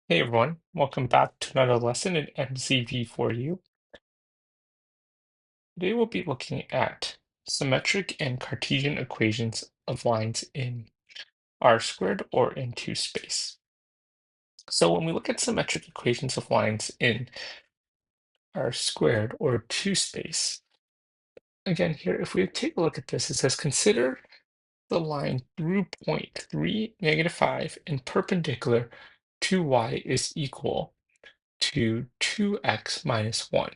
Hey everyone, welcome back to another lesson in MCV4U. Today we'll be looking at symmetric and Cartesian equations of lines in R squared or in 2 space. So when we look at symmetric equations of lines in R squared or 2 space, again here, if we take a look at this, it says consider the line through point 3, -5 and perpendicular to y is equal to 2x minus 1.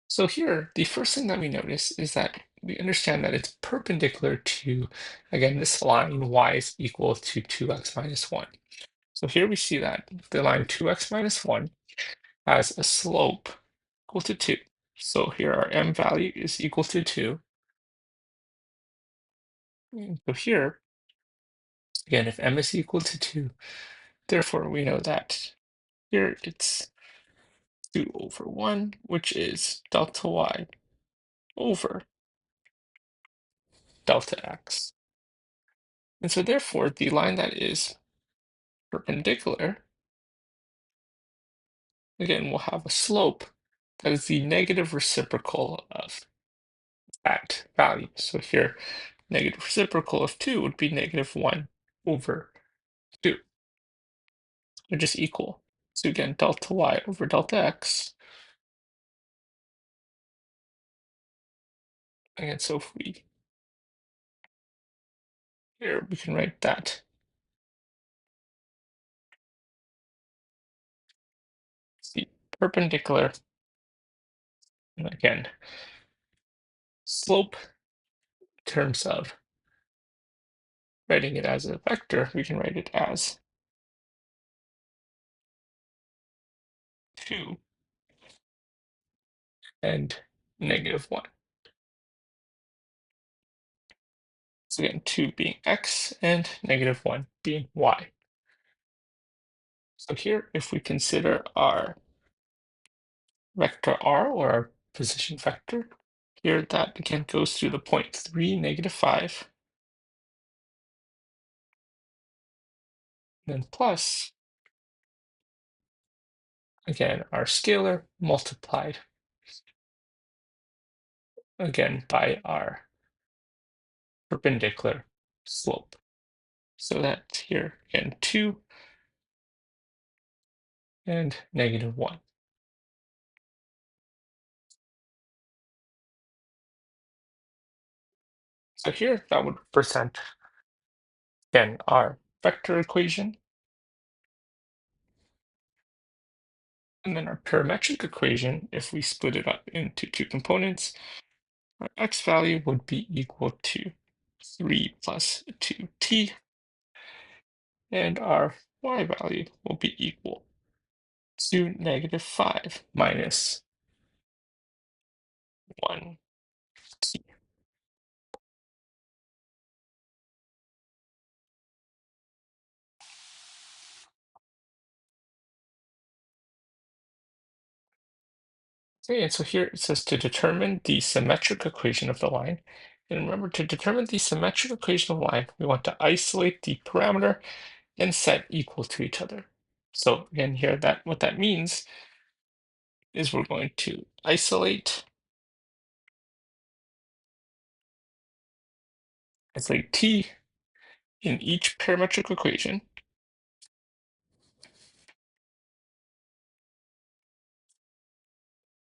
So here, the first thing that we notice is that we understand that it's perpendicular to, again, this line y is equal to 2x minus 1. So here we see that the line 2x minus 1 has a slope equal to 2. So here our m value is equal to 2. So here, again, if m is equal to 2, therefore we know that here it's 2 over 1, which is delta y over delta x. And so therefore, the line that is perpendicular, again, will have a slope that is the negative reciprocal of that value. So here, negative reciprocal of 2 would be -1 over 2, which is equal. So again, delta y over delta x. Again, so if we, here, we can write that it's the perpendicular, and again, slope in terms of writing it as a vector, we can write it as 2 and -1. So again, 2 being x and -1 being y. So here, if we consider our vector r, or our position vector, here that again goes through the point 3, -5, then plus, again, our scalar multiplied, again, by our perpendicular slope. So that's here, again, 2 and -1. So here, that would represent, again, our vector equation. And then our parametric equation, if we split it up into two components, our x value would be equal to 3 plus 2t, and our y value will be equal to -5 minus 1t. Okay, and so here it says to determine the symmetric equation of the line. And remember, to determine the symmetric equation of the line, we want to isolate the parameter and set equal to each other. So again, here that what that means is we're going to isolate t in each parametric equation.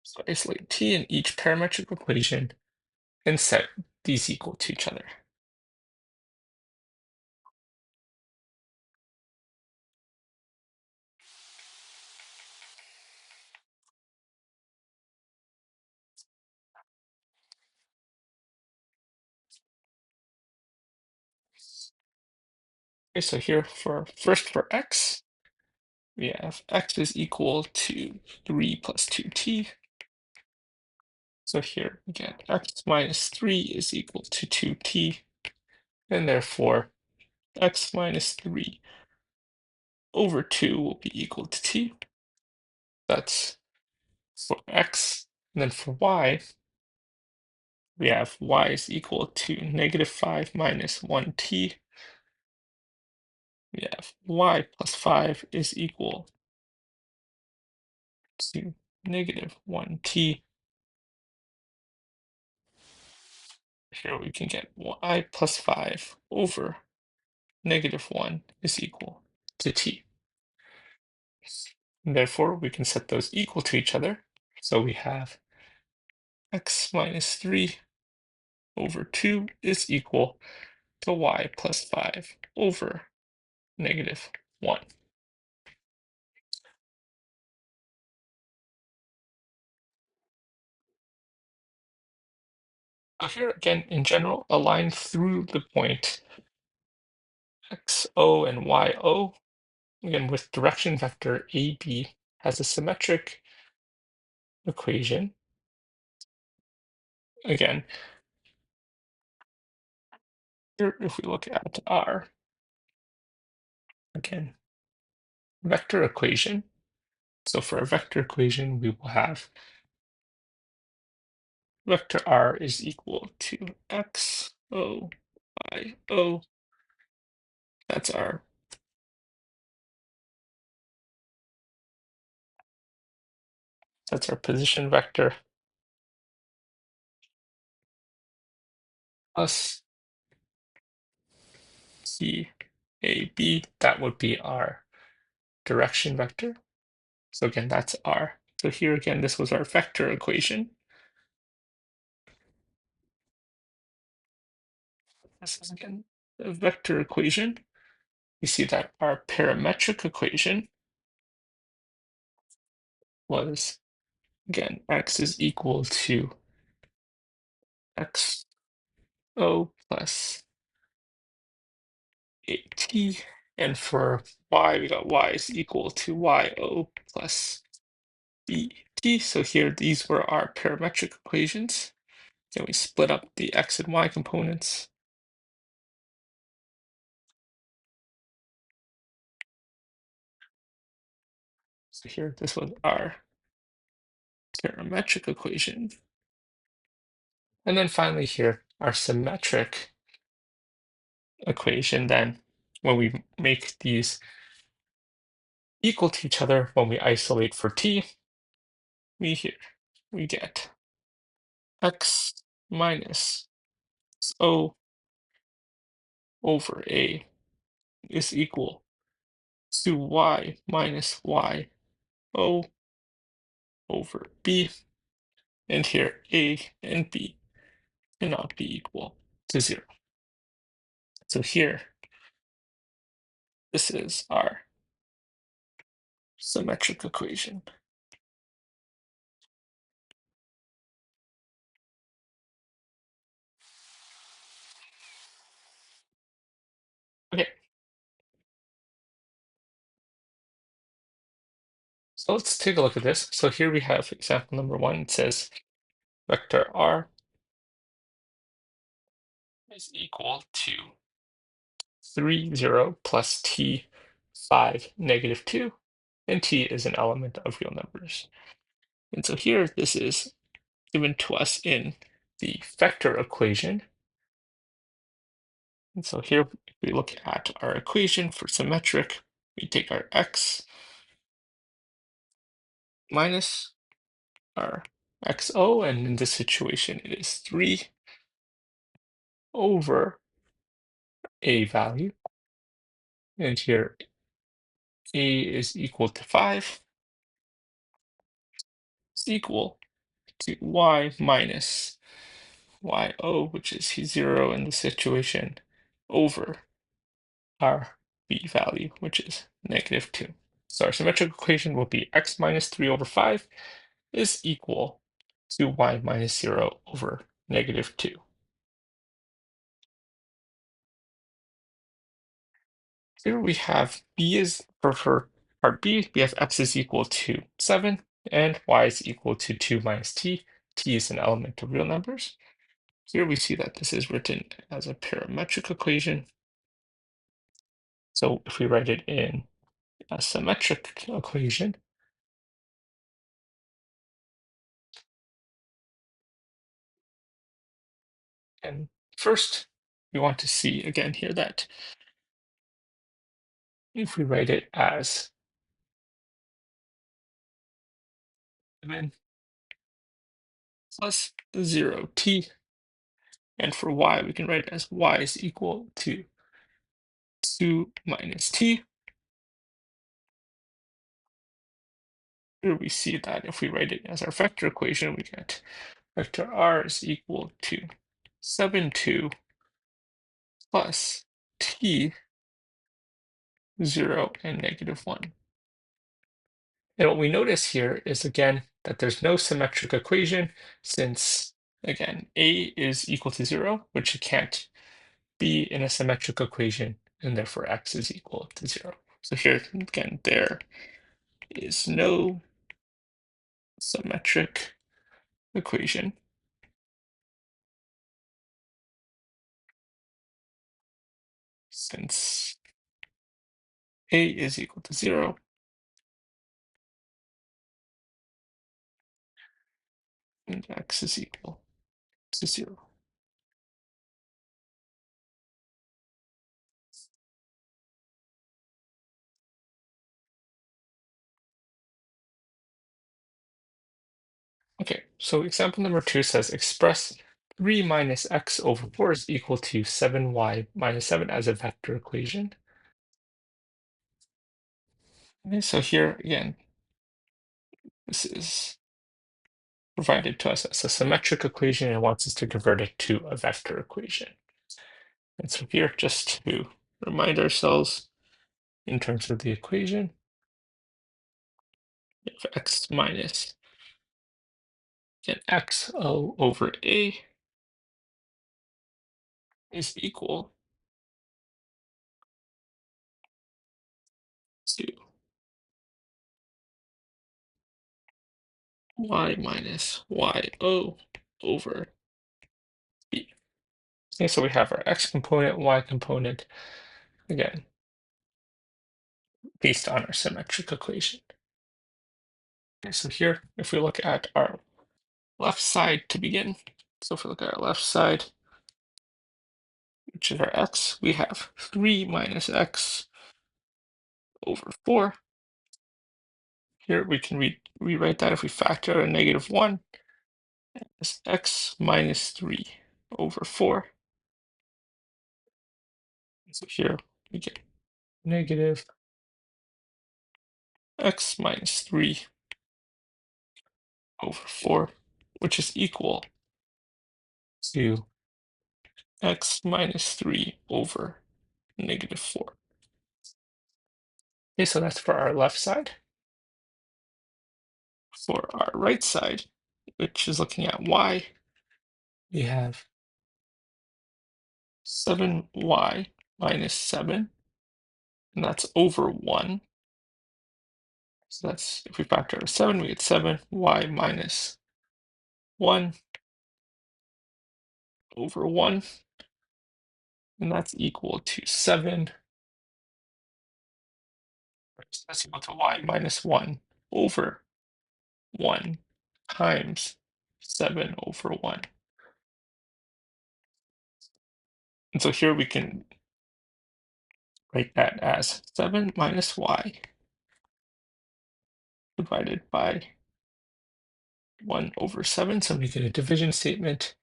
So isolate t in each parametric equation and set these equal to each other. Okay, so here for x, we have x is equal to 3 plus 2t. So here again, x minus 3 is equal to 2t, and therefore x minus 3 over 2 will be equal to t. That's for x. And then for y, we have y is equal to -5 minus 1t. we have y plus 5 is equal to negative 1t. Here we can get y plus 5 over negative 1 is equal to t. And therefore, we can set those equal to each other. So we have x minus 3 over 2 is equal to y plus 5 over negative 1. So here again, in general, a line through the point xo and yo, again with direction vector AB, has a symmetric equation. Again, here if we look at our, again, vector equation. So for a vector equation, we will have vector r is equal to x, o, y, o. That's our position vector plus c a b. That would be our direction vector. So again, that's r. So here again, this was our vector equation. This is again the vector equation. You see that our parametric equation was, again, x is equal to x o plus 8t. And for y, we got y is equal to yo plus bt. So here, these were our parametric equations. Then we split up the x and y components. So here, this was our parametric equation. And then finally here, our symmetric equation, then when we make these equal to each other, when we isolate for t, we get x minus o over a is equal to y minus y o over b. And here a and b cannot be equal to 0. So here, this is our symmetric equation. Okay, so let's take a look at this. So here we have example number 1. It says vector r is equal to 3, 0 plus t, 5, negative 2, and t is an element of real numbers. And so here, this is given to us in the vector equation. And so here, if we look at our equation for symmetric, we take our x minus our xo, and in this situation, it is 3 over a value. And here, a is equal to 5. Is equal to y minus yo, which is 0 in the situation, over our b value, which is negative 2. So our symmetric equation will be x minus 3 over 5 is equal to y minus 0 over negative 2. Here we have b is, for part b, we have x is equal to 7 and y is equal to 2 minus t. T is an element of real numbers. Here we see that this is written as a parametric equation. So if we write it in a symmetric equation, and first we want to see again here that if we write it as 7 plus 0t, and for y, we can write it as y is equal to 2 minus t. Here we see that if we write it as our vector equation, we get vector r is equal to 7, 2 plus t, 0, and -1. And what we notice here is, again, that there's no symmetric equation since, again, a is equal to 0, which it can't be in a symmetric equation, and therefore x is equal to 0. So here, again, there is no symmetric equation since a is equal to 0 and x is equal to 0. Okay, so example number 2 says express 3 minus x over 4 is equal to 7y minus 7 as a vector equation. Okay, so here again, this is provided to us as a symmetric equation and wants us to convert it to a vector equation. And so here, just to remind ourselves in terms of the equation, we have x minus and xo over a is equal to y minus yo over b. Okay, so we have our x component, y component, again, based on our symmetric equation. Okay, so here, if we look at our left side to begin, so if we look at our left side, which is our x, we have 3 minus x over 4. Here we can rewrite that if we factor a -1 as x minus 3 over 4. So here we get negative x minus 3 over 4, which is equal to x minus 3 over -4. Okay, so that's for our left side. For our right side, which is looking at y, we have 7y minus 7, and that's over 1. So that's, if we factor out 7, we get 7y minus 1 over 1, and that's equal to 7. That's equal to y minus 1 over 1 times 7 over 1. And so here we can write that as 7 minus y divided by 1 over 7. So we get a division statement,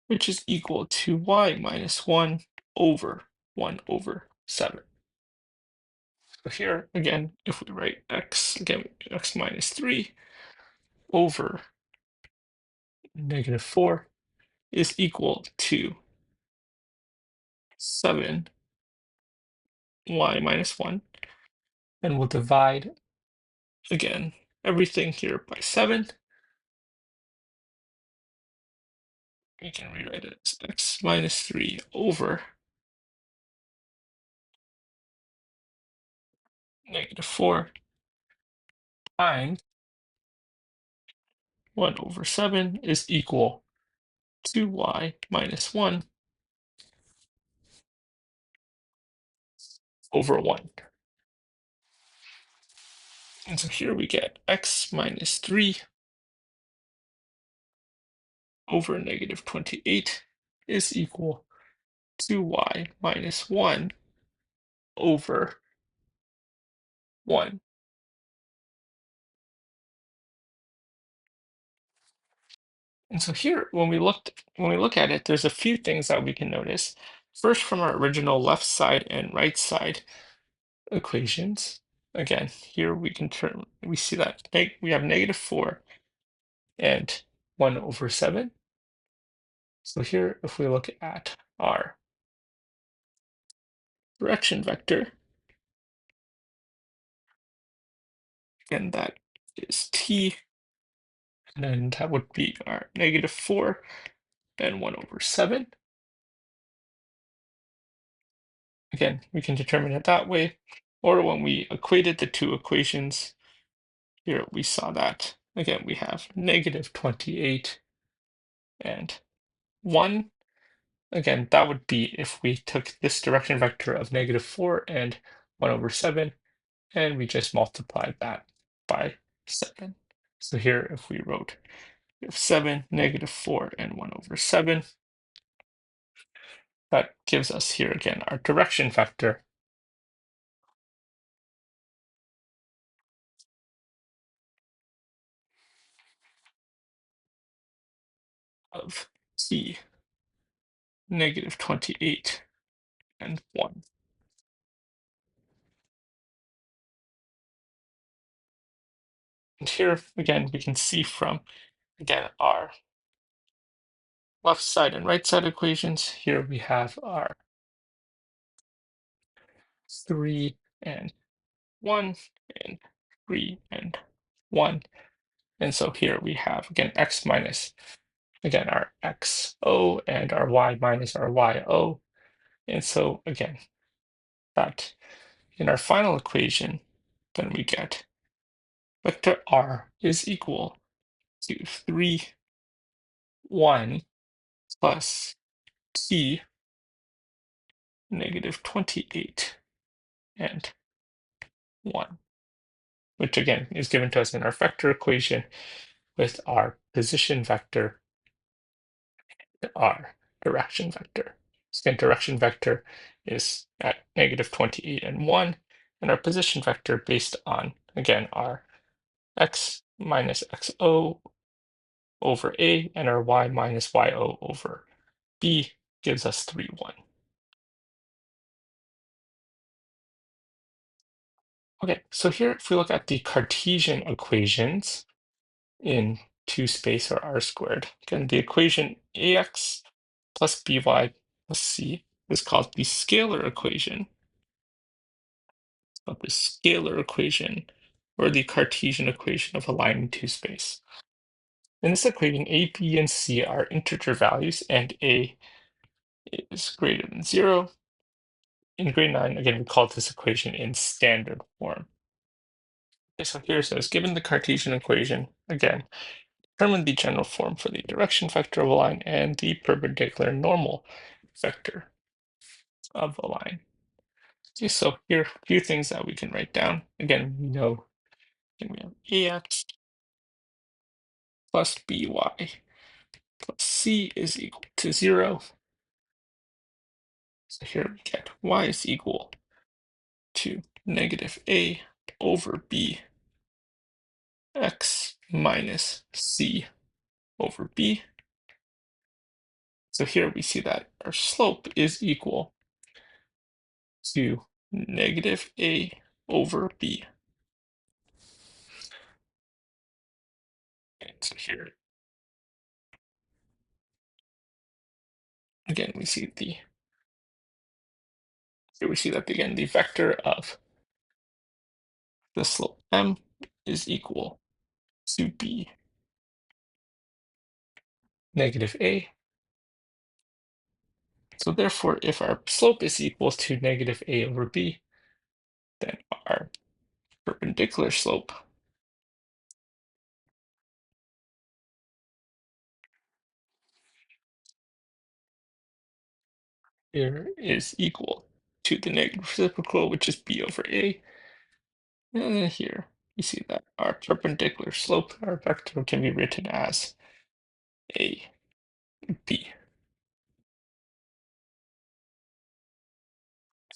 which is equal to y minus 1 over 1 over 7. So here, again, if we write x, again, x minus 3 over -4 is equal to 7y minus 1. And we'll divide, again, everything here by 7. We can rewrite it as x minus 3 over -4 times 1 over 7 is equal to y minus 1 over 1. And so here we get x minus 3 over -28 is equal to y minus 1 over 1. And so here, when we look at it, there's a few things that we can notice. First, from our original left side and right side equations, again, here we see that we have -4 and 1/7. So here, if we look at our direction vector, again, that is t, and then that would be our -4 and 1/7. Again, we can determine it that way. Or when we equated the two equations, here we saw that. Again, we have -28 and 1. Again, that would be if we took this direction vector of -4 and 1/7, and we just multiplied that by 7. So here, if we wrote we have 7, -4, and 1/7, that gives us here again our direction vector of t -28 and 1. And here again, we can see from again our left side and right side equations. Here we have our 3 and 1 and 3 and 1. And so here we have again x minus again our xo and our y minus our yo. And so again, that in our final equation, then we get vector r is equal to 3, 1 plus t -28 and 1, which again is given to us in our vector equation with our position vector, our direction vector. So again, direction vector is at -28 and 1, and our position vector based on, again, our x minus xo over a and our y minus yo over b gives us 3, 1. Okay, so here if we look at the Cartesian equations in 2 space or r squared, again, the equation ax plus by plus c is called the scalar equation of the scalar equation or the Cartesian equation of a line in 2 space. In this equation, a, b, and c are integer values, and a is greater than 0. In grade 9, again, we call this equation in standard form. Okay, so here it says, given the Cartesian equation, again, determine the general form for the direction vector of a line and the perpendicular normal vector of a line. Okay, so here are a few things that we can write down. Again, we know we have ax plus by plus c is equal to 0. So here we get y is equal to -a over b x minus c over b. So here we see that our slope is equal to -a over b. And so here, again, we see that again, the vector of the slope m is equal to b -a. So therefore, if our slope is equal to -a over b, then our perpendicular slope here is equal to the negative reciprocal, which is b over a. And then here we see that our perpendicular slope, our vector, can be written as a b.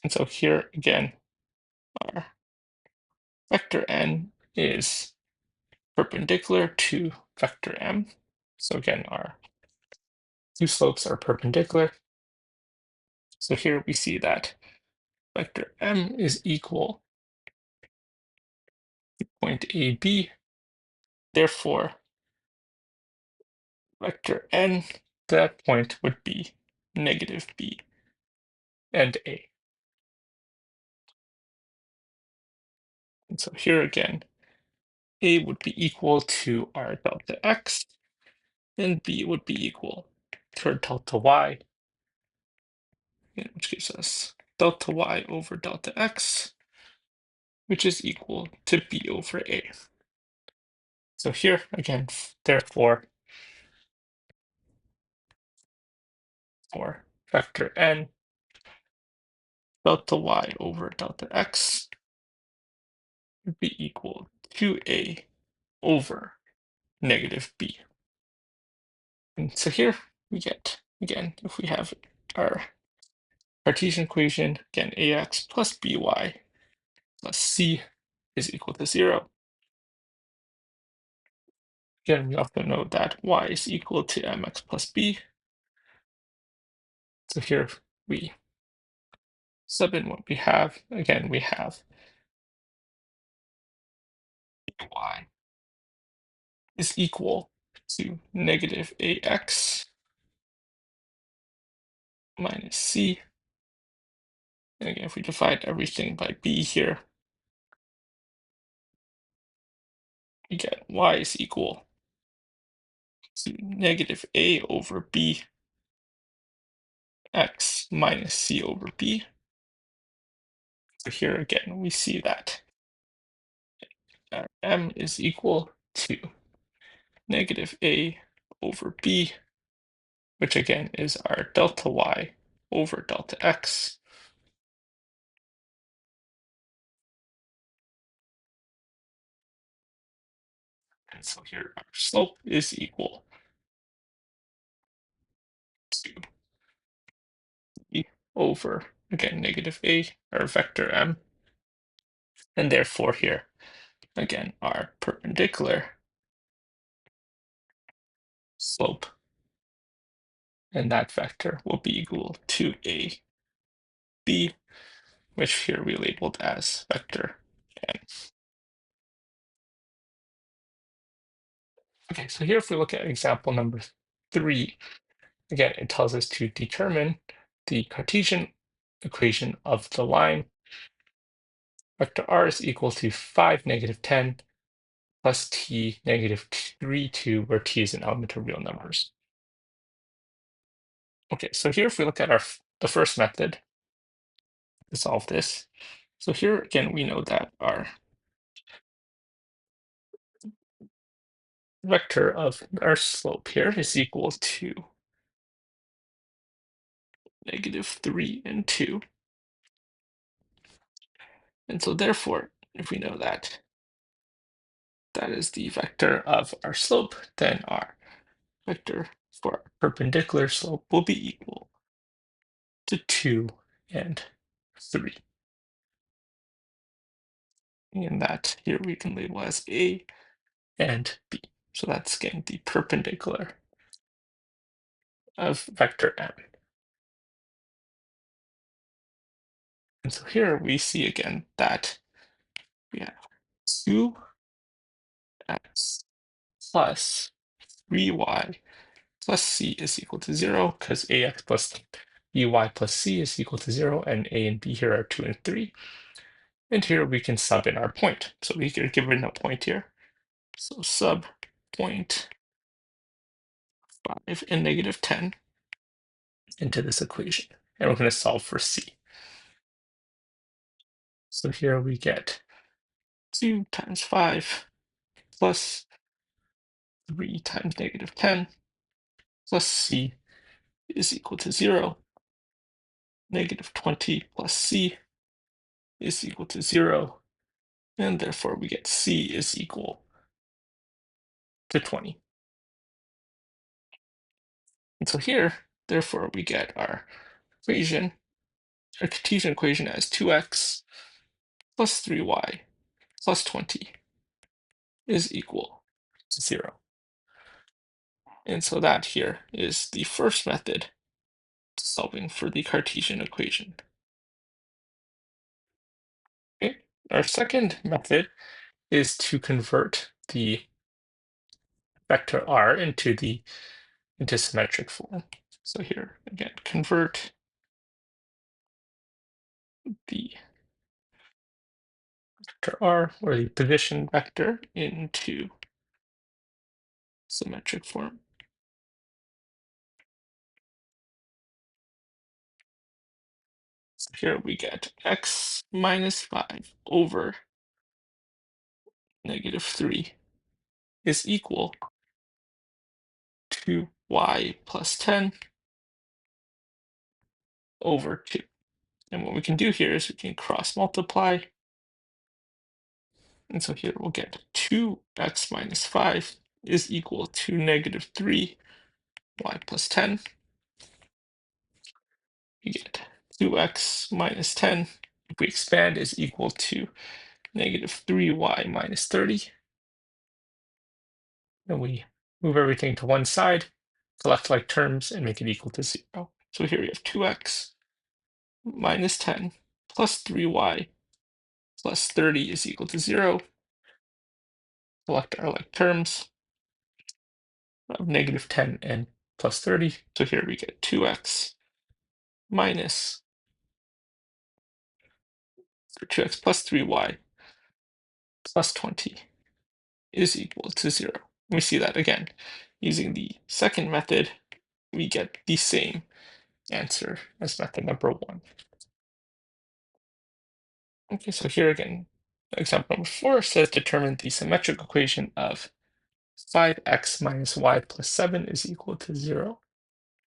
And so here again, our vector n is perpendicular to vector m. So again, our two slopes are perpendicular. So here we see that vector m is equal to point A, B. Therefore, vector n, that point would be negative B and A. And so here again, A would be equal to our delta x, and B would be equal to our delta y, which gives us delta y over delta x, which is equal to B over A. So here again, therefore, for vector n, delta y over delta x would be equal to A over negative B. And so here we get, again, if we have our Cartesian equation, again, ax plus by plus c is equal to 0. Again, we also know that y is equal to mx plus b. So here we sub in what we have. Again, we have y is equal to negative ax minus c. And again, if we divide everything by b here, we get y is equal to negative a over b x minus c over b. So here again, we see that m is equal to negative a over b, which again is our delta y over delta x. And so here our slope is equal to e over, again, negative a, our vector m. And therefore here, again, our perpendicular slope and that vector will be equal to a b, which here we labeled as vector n. Okay, so here if we look at example number 3, again, it tells us to determine the Cartesian equation of the line vector r is equal to 5, negative 10 plus t, negative 3, 2, where t is an element of real numbers. Okay, so here if we look at the first method to solve this, so here again we know that our vector of our slope here is equal to negative 3 and 2. And so therefore, if we know that that is the vector of our slope, then our vector for our perpendicular slope will be equal to 2 and 3. And that here we can label as A and B. So that's again the perpendicular of vector m. And so here we see again that we have 2x plus 3y plus c is equal to 0, because ax plus by plus c is equal to 0, and a and b here are 2 and 3. And here we can sub in our point. So we can give in a point here. So sub point 5 and negative 10 into this equation. And we're going to solve for c. So here we get 2 times 5 plus 3 times negative 10 plus c is equal to 0. Negative 20 plus c is equal to 0. And therefore we get c is equal to 20. And so here, therefore, we get our equation, our Cartesian equation as 2x plus 3y plus 20 is equal to 0. And so that here is the first method to solving for the Cartesian equation. Okay. Our second method is to convert the vector r into symmetric form. So here again, convert the vector r, or the position vector, into symmetric form. So here we get x minus 5 over -3 is equal to y plus 10 over 2. And what we can do here is we can cross multiply. And so here we'll get 2x minus 5 is equal to -3 y plus 10. You get 2x minus 10, if we expand, is equal to -3y minus 30. And we move everything to one side, collect like terms, and make it equal to 0. So here we have 2x minus 10 plus 3y plus 30 is equal to 0. Collect our like terms of -10 and plus 30. So here we get 2x minus 2x plus 3y plus 20 is equal to 0. We see that again. Using the second method, we get the same answer as method number 1. Okay, so here again, example number 4 says determine the symmetric equation of 5x minus y plus 7 is equal to 0.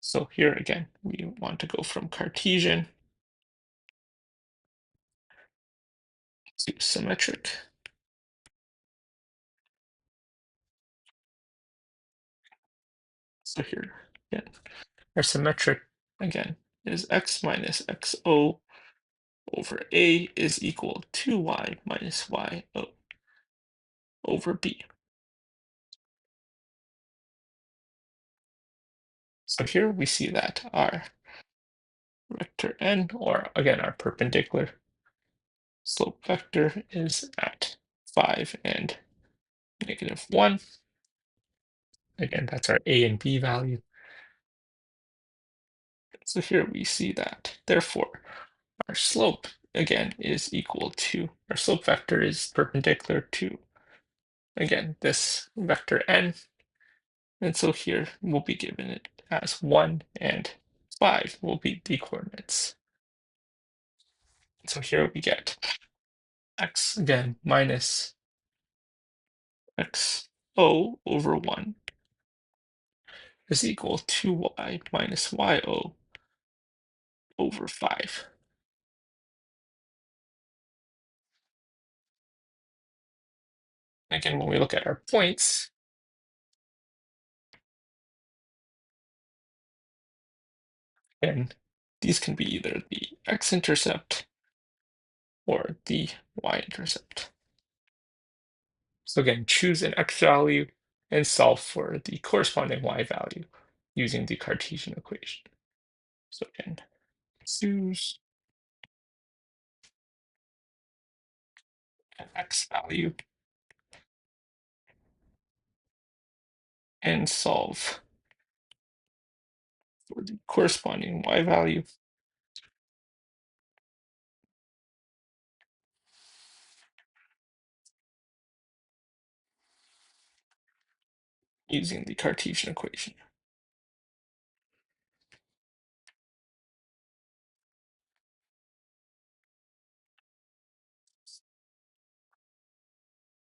So here again, we want to go from Cartesian to symmetric. So here again, our symmetric again is x minus xo over a is equal to y minus yo over b. So here we see that our vector n, or again our perpendicular slope vector, is at 5 and -1. Again, that's our a and b value. So here we see that, therefore, our slope again is equal to, our slope vector is perpendicular to, again, this vector n. And so here we'll be given it as 1 and 5 will be the coordinates. So here we get x again minus xo over 1 is equal to y minus yo over 5. Again, when we look at our points, and these can be either the x-intercept or the y-intercept. So again, choose an x value and solve for the corresponding y value using the Cartesian equation. So again, choose an x value and solve for the corresponding y value using the Cartesian equation.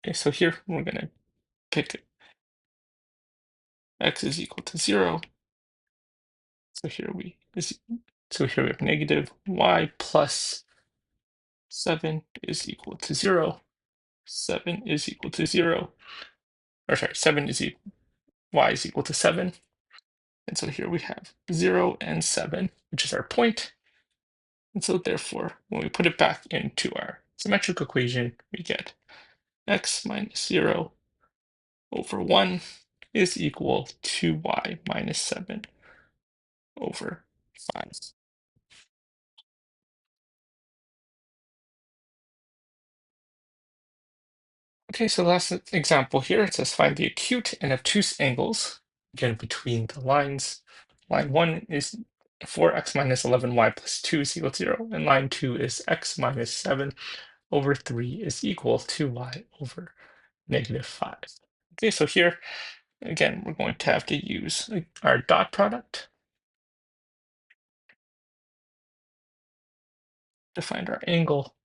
Okay, so here we're going to pick x is equal to 0. So here we have negative y plus 7 is equal to 0. 7 is equal to 0. Or sorry, 7 is y is equal to 7. And so here we have 0 and 7, which is our point. And so therefore, when we put it back into our symmetric equation, we get x minus 0 over 1 is equal to y minus 7 over 5. Okay, so last example here, it says find the acute and obtuse angles, again, between the lines. Line 1 is 4x minus 11y plus 2 is equal to 0, and line 2 is x minus 7 over 3 is equal to y over negative 5. Okay, so here, again, we're going to have to use our dot product to find our angle.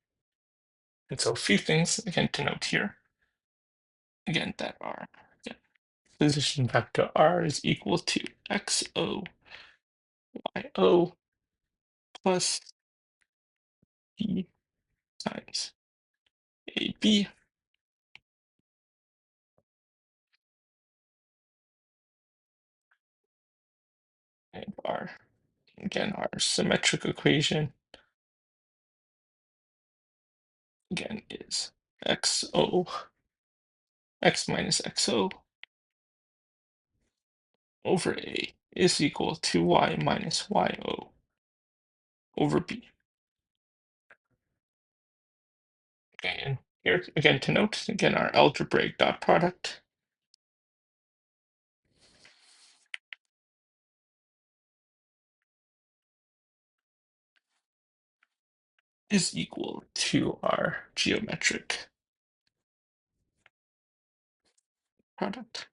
And so a few things, again, to note here. Again, that our position vector r is equal to xo yo plus b times ab, and our, again, our symmetric equation, again, is xo, x minus xo over a is equal to y minus yo over b. Okay, and here, again, to note, again, our algebraic dot product is equal to our geometric product.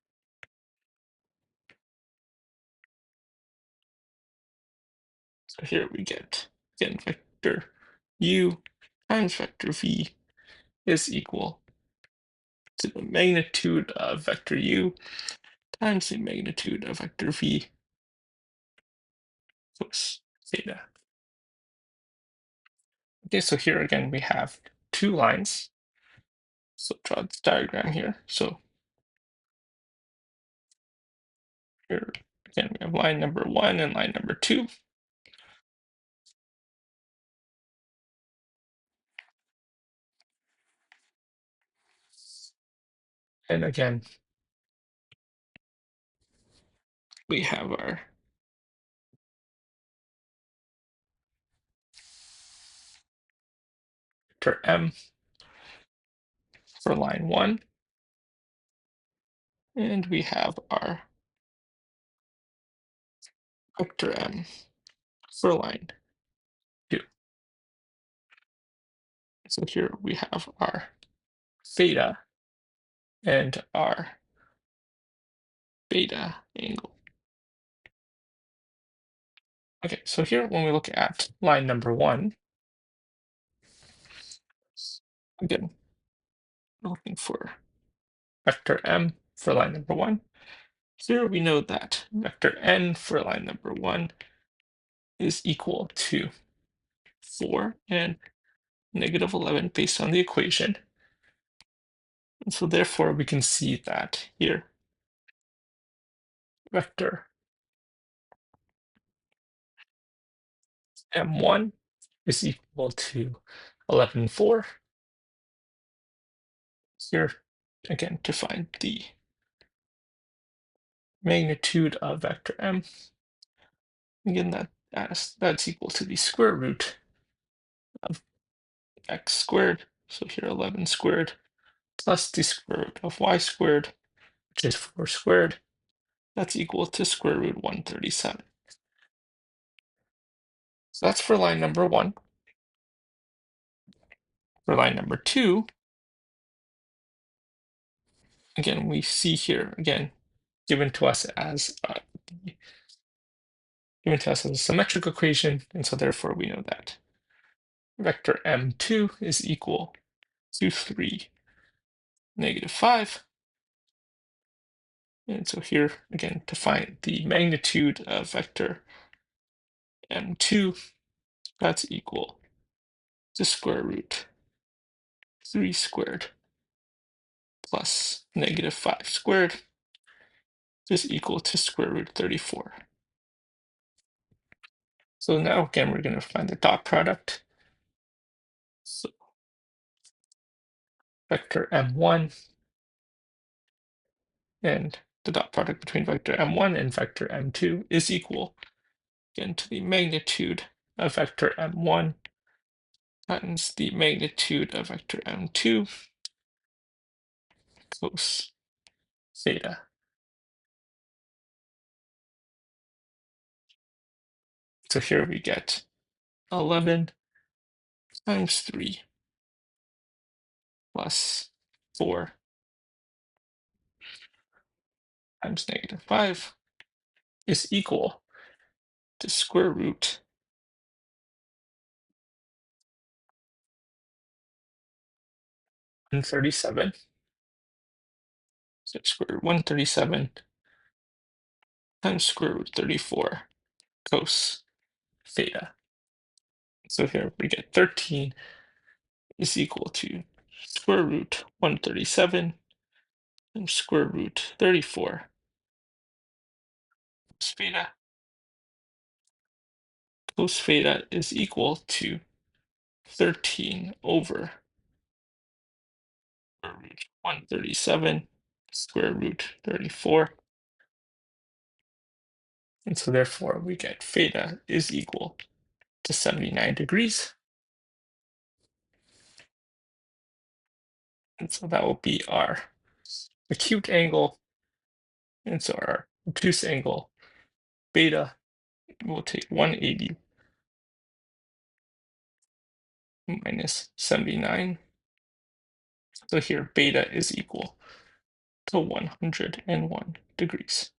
So here we get, again, vector u times vector v is equal to the magnitude of vector u times the magnitude of vector v cos theta. Okay, so here again we have two lines. So draw this diagram here. So here again we have line number 1 and line number 2. And again, we have our vector m for line 1, and we have our vector m for line 2. So here we have our theta and our beta angle. Okay, so here when we look at line number 1, again, we're looking for vector m for line number 1. Here we know that vector n for line number 1 is equal to 4 and negative 11 based on the equation. And so therefore we can see that here vector m1 is equal to 11, 4. Here again to find the magnitude of vector m. Again, that's equal to the square root of x squared. So here 11 squared plus the square root of y squared, which is 4 squared. That's equal to square root 137. So that's for line number 1. For line number 2, again, we see here, again, given to us as a symmetric equation, and so therefore we know that vector m2 is equal to 3, negative 5. And so here, again, to find the magnitude of vector m2, that's equal to square root 3 squared plus negative 5 squared is equal to square root 34. So now again, we're going to find the dot product. So vector m1, and the dot product between vector m1 and vector m2 is equal, again, to the magnitude of vector m1 times the magnitude of vector m2 cos theta. So here we get 11 times 3 plus 4 times -5 is equal to square root 137. So square root 137 times square root 34 cos theta. So here we get 13 is equal to square root 137 times square root 34 cos theta. Cos theta is equal to 13 over square root 137 square root 34. And so therefore we get theta is equal to 79 degrees. And so that will be our acute angle. And so our obtuse angle beta will take 180 minus 79. So here beta is equal to 101 degrees.